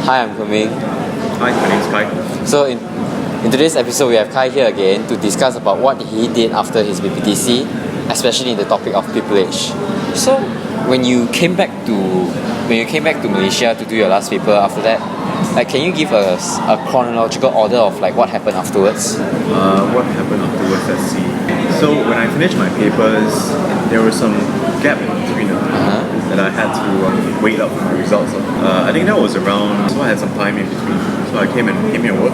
Hi, I'm Kuming. Hi, my name is Kai. So in today's episode, we have Kai here again to discuss about what he did after his BPTC, especially in the topic of pupillage. So when you came back to Malaysia to do your last paper after that, can you give us a chronological order of what happened afterwards? What happened afterwards? Let's see. So when I finished my papers, there was some gap in between that I had to wait up for my results. I think that was around, so I had some time in between. So I came here to work.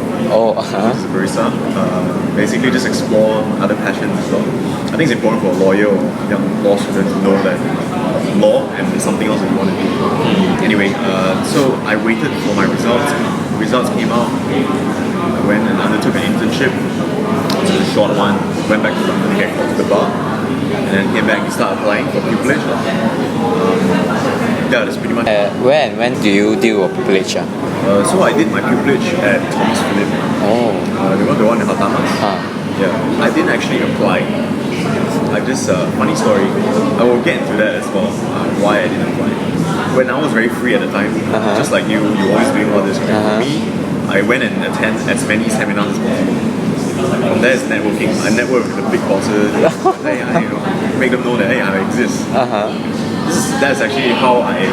As a barista. Basically just explore other passions as well. I think it's important for a lawyer or young law student to know that law and something else that you want to do. Anyway, so I waited for my results. The results came out. I went and undertook an internship. It was a short one. Went back to London to get called to the bar. And then came back and started applying for pupillage. That's pretty much. Where and when do you do a pupillage? So I did my pupillage at Thomas Phillip. The one in Hatamas. Yeah, I didn't actually apply. I just funny story. I will get into that as well. Why I didn't apply. When I was very free at the time, just like you always doing all this. Right? Me, I went and attend as many seminars as possible. From there is networking. I network with the big bosses. Hey, make them know that I exist. That's actually how I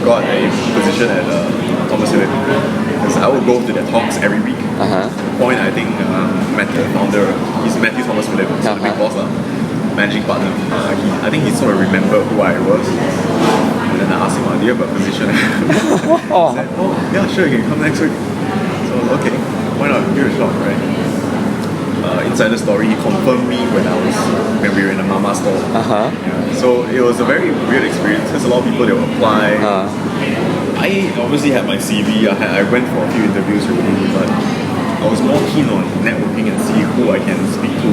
got a position at Thomas Phillip. Because I would go to their talks every week. At the point, I think the founder, he's Matthew Thomas Phillip, the big boss, managing partner. I think he sort of remembered who I was. And then I asked him, do you have a position? He said, yeah, sure, you can come next week. So, okay, why not? Give it a shot, right? Inside the story, he confirmed me when we were in the mama store. So it was a very weird experience. There's a lot of people that will apply. I obviously had my CV. I went for a few interviews already, but I was more keen on networking and see who I can speak to.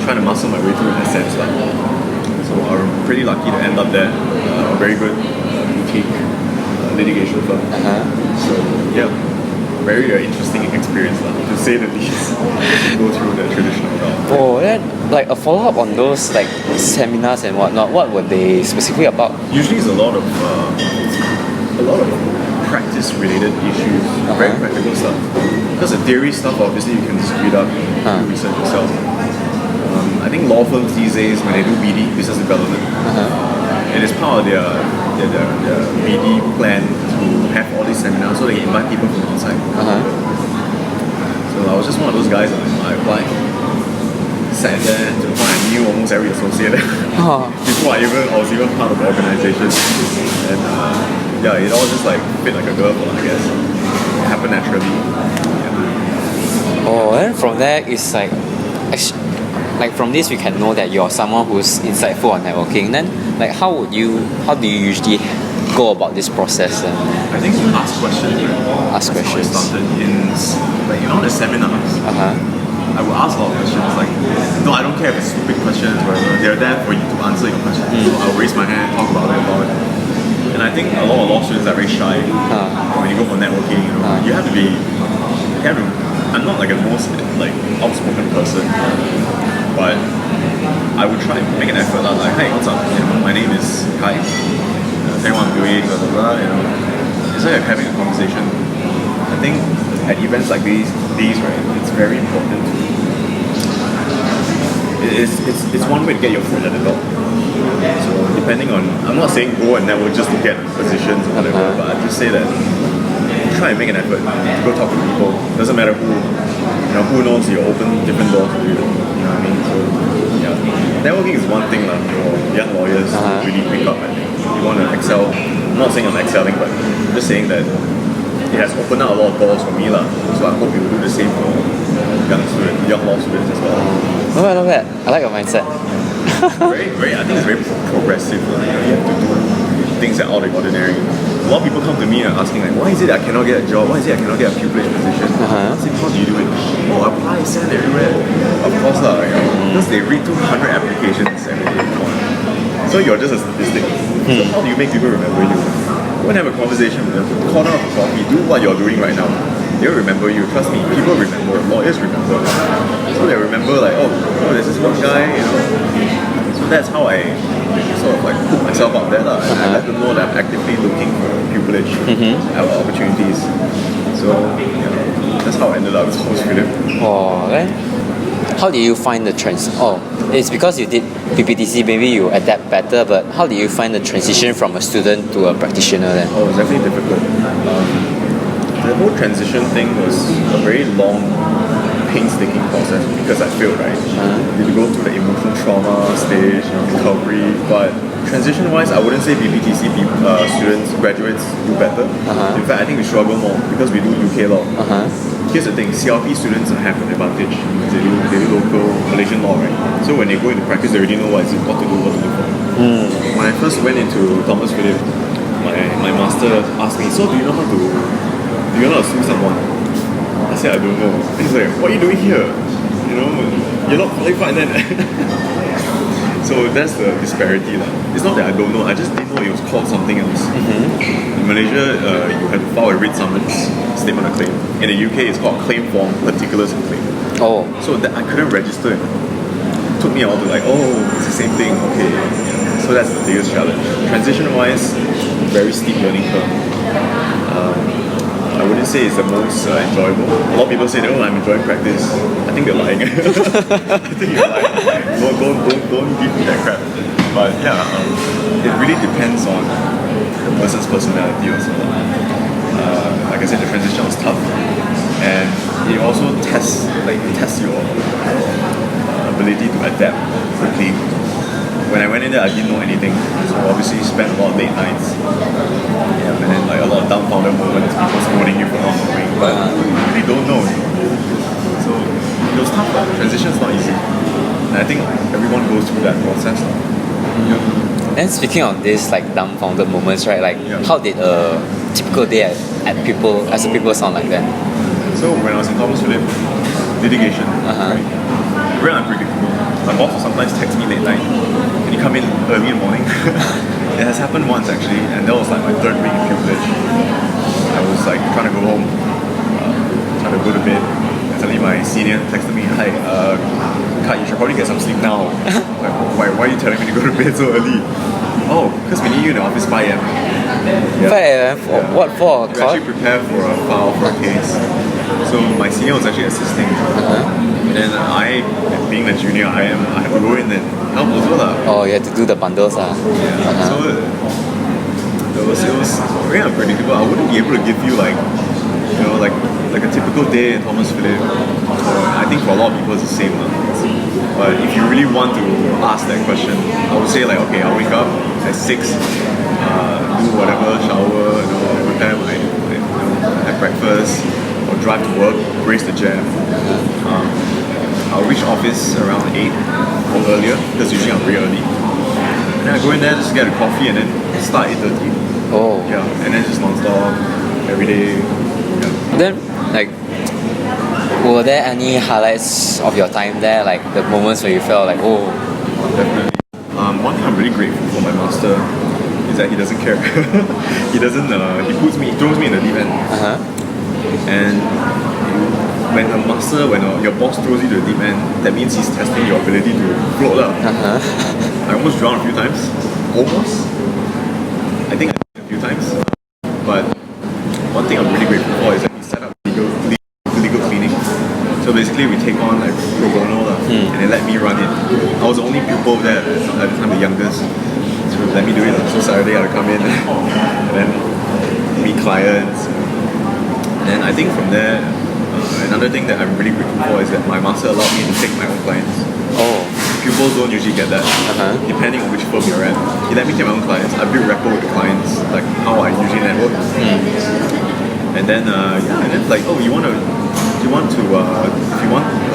Trying to muscle my way through in a sense. So I'm pretty lucky to end up there. A very good boutique litigation firm. So yeah. Very interesting experience, to say the least, to go through the traditional route. Then a follow-up on those seminars and whatnot, what were they specifically about? Usually it's a lot of practice-related issues, very practical stuff. Because the theory stuff, obviously, you can just read up, do research yourself. I think law firms these days, when they do BD, business development, it is part of their BD plan to have all these seminars so they can invite people from outside. So I was just one of those guys. I applied, sat there to the point I knew almost every associate before I was even part of the organization. And it all just fit like a glove, I guess. It happened naturally. And from there it's from this we can know that you're someone who's insightful on networking. Then how do you usually go about this process? I think you ask questions. Ask questions. I started in the seminars. I will ask a lot of questions. No, I don't care if it's stupid questions or whatever. They're there for you to answer your questions. So I'll raise my hand, talk about it. And I think a lot of law students are very shy when you go for networking. You have to be. I'm not the most outspoken person, but I would try to make an effort. Hey, what's up? My name is Kai. Tell you what I'm doing, blah blah blah. It's like having a conversation. I think at events like these, right, it's very important. It's one way to get your foot at the door. So depending on, I'm not saying go and network just to get positions or whatever, but I just say that try and make an effort to go talk to people. Doesn't matter who knows, you open different doors for you. You know what I mean? So networking is one thing for young lawyers to really pick up. I think you want to excel. I'm not saying I'm excelling, but I'm just saying that it has opened up a lot of doors for me. So I hope you will do the same for young law students as well. Not bad. I like your mindset. I think it's very progressive. You have to do things that are out of the ordinary. A lot of people come to me and asking why is it I cannot get a job? Why is it I cannot get a pupillage position? I say, how do you do it? Apply, send everywhere. Of course because they read 200 applications every day. So you're just a statistic. So how do you make people remember you? Go and have a conversation with them. Corner of a coffee. Do what you're doing right now. They'll remember you. Trust me. People remember. Lawyers remember. So they remember there's this one guy. So that's how I sort of like put myself out there lah, and I let them know that I'm actively looking for pupillage opportunities. So yeah, that's how I ended up with Thomas Philip. Oh, then how did you find the trends? Oh, it's because you did BPTC, maybe you adapt better, but how did you find the transition from a student to a practitioner then? Oh, it was definitely difficult. The whole transition thing was a very long, painstaking process because I failed, right? You go through the emotional trauma stage, recovery, but transition-wise, I wouldn't say BPTC students, graduates do better. In fact, I think we struggle more because we do UK law. Here's the thing, CLP students have an advantage. They do local Malaysian law, right? So when they go into practice, they already know what to do, what to look for. When I first went into Thomas Philip, my master asked me, so do you know how to sue someone? I said, I don't know. He's like, what are you doing here? You're not qualified then. So that's the disparity. It's not that I don't know, I just didn't know it was called something else. In Malaysia, you have to file a writ summons, statement of claim. In the UK, it's called claim form, particulars and claim. Oh. So that I couldn't register it. It took me a while to it's the same thing, okay. So that's the biggest challenge. Transition-wise, very steep learning curve. I wouldn't say it's the most enjoyable. A lot of people say, I'm enjoying practice. I think they're lying. I think you're lying. Don't give me that crap. But yeah, it really depends on the person's personality also. Like I said, the transition was tough. And it also tests your ability to adapt quickly. When I went in there, I didn't know anything. So obviously spent a lot of late nights. And then a lot of dumbfounded moments, people scolding you for not knowing. But you really don't know. So it was tough. Transition's not easy. And I think everyone goes through that process. Then speaking of this dumbfounded moments, right? How did a typical day at Pupil as a Pupil sound like that? So when I was in Thomas Philip, litigation, right? Very unpredictable. My boss will sometimes text me late night. Can you come in early in the morning? It has happened once actually, and that was my third week in Pupillage. I was trying to go home, trying to go to bed, and suddenly my senior texted me, hi, Kai, you should probably get some sleep now. Why are you telling me to go to bed so early? Oh, because we need you in the office 5 a.m. 5 a.m? What for? To actually prepare for a file for a case. So my senior was actually assisting. And I, being the junior I have to go in and help as well. Oh, you had to do the bundles. So it was very unpredictable. I wouldn't be able to give you like a typical day in Thomas Philip. I think for a lot of people it's the same. But if you really want to ask that question, I would say okay, I'll wake up at 6, do whatever, shower, prepare have breakfast, or drive to work, race the jam. I'll reach office around 8 or earlier, because usually I'm pretty early. And then I go in there, just get a coffee and then start 8:30. Oh. Yeah, and then just non-stop, every day. Yeah. Then, were there any highlights of your time there? The moments where you felt oh. Definitely. One thing I'm really grateful for my master is that he doesn't care. He doesn't, he throws me in the deep end. And when your boss throws you to the deep end, that means he's testing your ability to float up. I almost drowned a few times. Almost. I think I did a few times. But one thing I'm really grateful for is that he set up legal cleaning. So basically we take on pro bono and they let me run it. I was the only pupil there at the time, the youngest. So they let me do it. So Saturday I would come in and then meet clients. And I think from there, another thing that I'm really grateful for is that my master allowed me to take my own clients. Oh. Pupils don't usually get that, depending on which firm you're at. He let me take my own clients. I built rapport with the clients, how I usually network. And then, if you want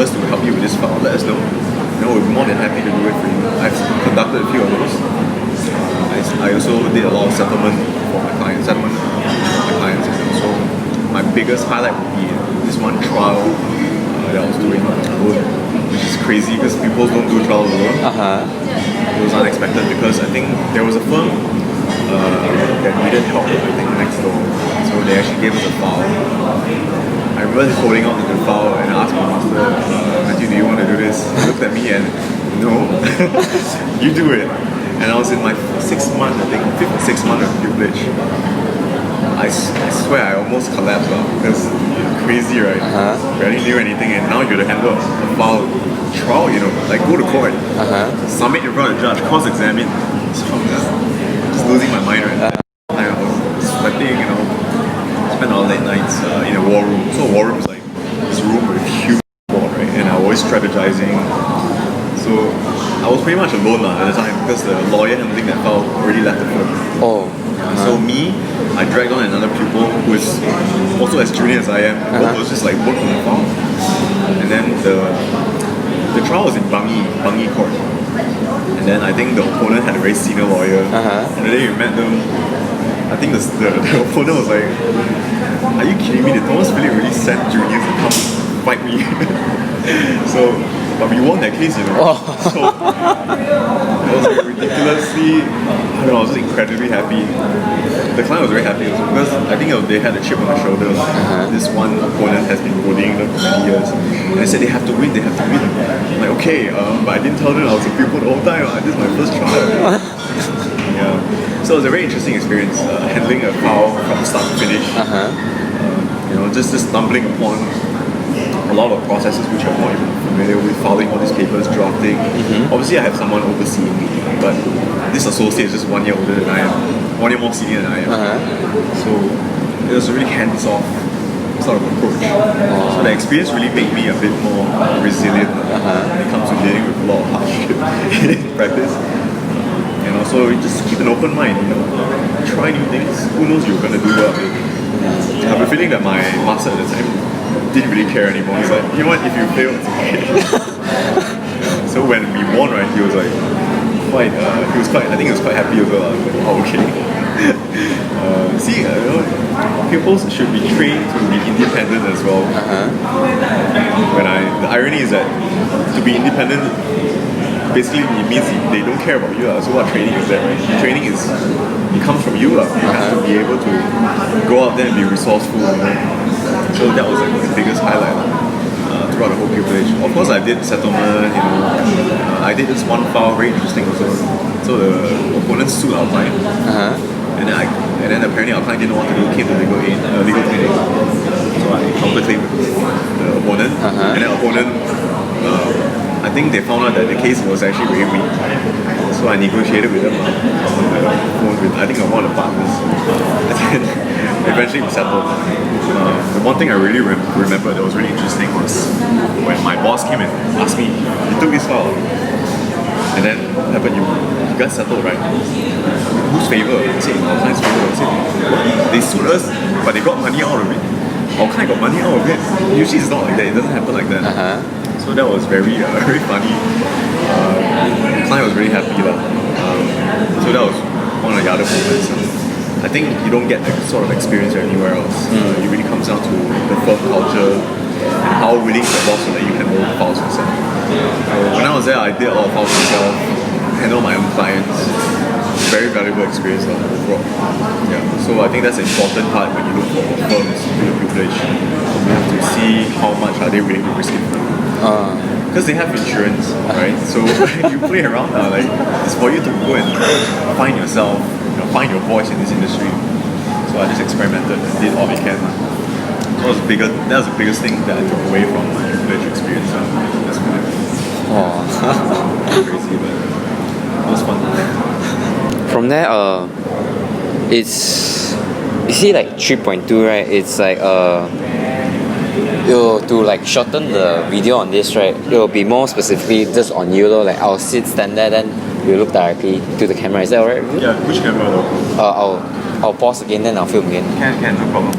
us to help you with this file, let us know. We're more than happy to do it for you. I've conducted a few of those. I also did a lot of settlement for my clients. So my biggest highlight would be this one trial that I was doing alone, which is crazy because people don't do trials alone. It was unexpected because I think there was a firm that needed help, next door. So they actually gave us a file. I remember holding on to the file and I asked my master, Matthew, do you want to do this? He looked at me and, no, you do it. And I was in my 6th month, I think, 5th or 6th month of pupillage. I swear I almost collapsed because crazy, right? Barely knew anything, and now you got to handle a file trial, like go to court, submit in front of the judge, cross-examine. So I'm just losing my mind, right? I was sweating, spent all late nights in a war room. So a war room is like this room with huge board, right? And I was always strategizing. So I was pretty much alone at the time because the lawyer handling that file already left the firm. So I dragged on another pupil who is also as junior as I am. Both was just like work on the file. And then the trial was in Bangi court. And then I think the opponent had a very senior lawyer. And the day we met them, I think the opponent was like, "Are you kidding me? The Thomas Philip really sent juniors to come fight me." But we won that case, So it was like ridiculously, I was just incredibly happy. The client was very happy also because I think they had a chip on their shoulder. This one opponent has been bullying them for many years. And they said they have to win. I'm like, okay, but I didn't tell them I was a pupil the whole time. This is my first trial. So it was a very interesting experience, handling a file from start to finish. Just stumbling upon a lot of processes which I'm not even familiar with, filing all these papers, drafting. Obviously I have someone overseeing me, but this associate is just 1 year older than I am, 1 year more senior than I am. So it was a really hands-off sort of approach. So the experience really made me a bit more resilient when it comes to dealing with a lot of hardship in practice. And also just keep an open mind, try new things. Who knows you're going to do well. I have a feeling that my master at the time didn't really care anymore. He's like, you know what, if you fail, it's okay. So when we won, right, he was like, I think he was quite happy as well. Okay. Pupils should be trained to be independent as well. The irony is that to be independent, basically it means they don't care about you. So what training is that, right? Training it comes from you. You have to be able to go out there and be resourceful. So that was like the biggest highlight throughout the whole pupillage. Of course I did settlement, I did this one file, very interesting also. So the opponent sued our client. And then apparently our client didn't want to came to legal training. So I counterclaimed the opponent. And then opponent, I think they found out that the case was actually very weak. So I negotiated with them on the phone with, I think, one of the partners. And then eventually we settled. The one thing I really remember that was really interesting was when my boss came and asked me, "You took this file, and then what happened? You guys settled, right? Whose favor?" I said, "Our client's favor." I said, "What? They sued us, but they got money out of it. Our client got money out of it. Usually it's not like that. It doesn't happen like that." So that was very funny. The client was very happy. So that was one of the other moments. I think you don't get that sort of experience anywhere else. It really comes down to the firm culture and how willing the boss so that you can hold the files yourself. When I was there, I did all the files myself, handle my own clients. Very valuable experience overall. So I think that's an important part when you look for firms to do pupillage. You have to see how much are they willing to risk it for. Because they have insurance, right? So you play around, it's for you to go and find yourself, find your voice in this industry. So I just experimented and did all we can. That was the biggest thing that I took away from my pupillage experience. That's good. Crazy, but it was fun. From there, it's, you see, like 3.2, right? It's like to like shorten the video on this, right? It will be more specifically just on you, like I'll stand there, then you look directly to the camera. Is that alright with you? Yeah, which camera though? I'll pause again, then I'll film again. Can, no problem.